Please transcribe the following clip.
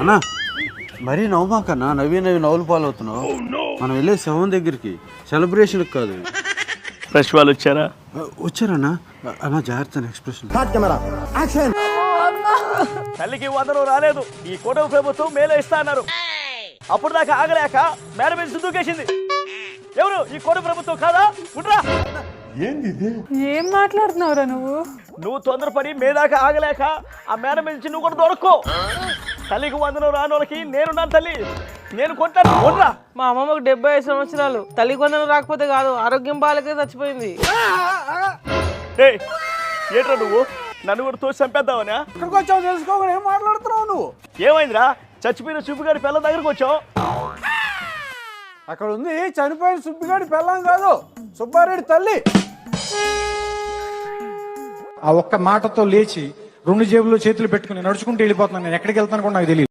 అన్నా మరీ నవ్వుమాకన్నా, నవ్వి నవ్వులు పాలవుతున్నావు. మనం వెళ్ళే శవం దగ్గరికి సెలబ్రేషన్కి కాదు. ఫ్రెష్ వాళ్ళు వచ్చారా? వచ్చారన్నా. అన్నా జాగ్రత్త ఎక్స్ప్రెషన్. తల్లికి వందనం రాలేదు, ఈ కూటమి ప్రభుత్వం మేలే ఇస్తా అన్నారు. అప్పుడు దాకా ఆగలేక మేడం మీద దూకేసింది. ఎవరు ఈ కూటమి ప్రభుత్వం కాదా? ఉండ్రా. ఏం మాట్లాడుతున్నావురా నువ్వు తొందరపడి మేదాకా ఆగలేక ఆ మేడం నుంచి నువ్వు కూడా దొరక్కో. తల్లికి వందనం రాని వాళ్ళకి నేనున్నాను తల్లి, నేను కొంటాను. కొనరా. మా అమ్మమ్మకు 75 సంవత్సరాలు, తల్లికి వందనం రాకపోతే కాదు, ఆరోగ్యం బాగాలేక చచ్చిపోయింది. ఏట్రా నువ్వు నన్ను కూడా తోసి చంపేద్దావనా? ఇక్కడికి వచ్చావు తెలుసుకోకుండా ఏం మాట్లాడుతున్నావు నువ్వు? ఏమైందిరా? చచ్చిపోయిన సుబ్బిగారి పిల్లల దగ్గరకు వచ్చావు. అక్కడ ఉంది చనిపోయిన సుబ్బిగాడి పెళ్ళాం కాదు, సుబ్బారెడ్డి తల్లి. ఆ ఒక్క మాటతో లేచి 2 జేబుల్లో చేతులు పెట్టుకుని నడుచుకుంటూ వెళ్ళిపోతున్నాను. నేను ఎక్కడికి వెళ్తాను కూడా నాకు తెలియదు.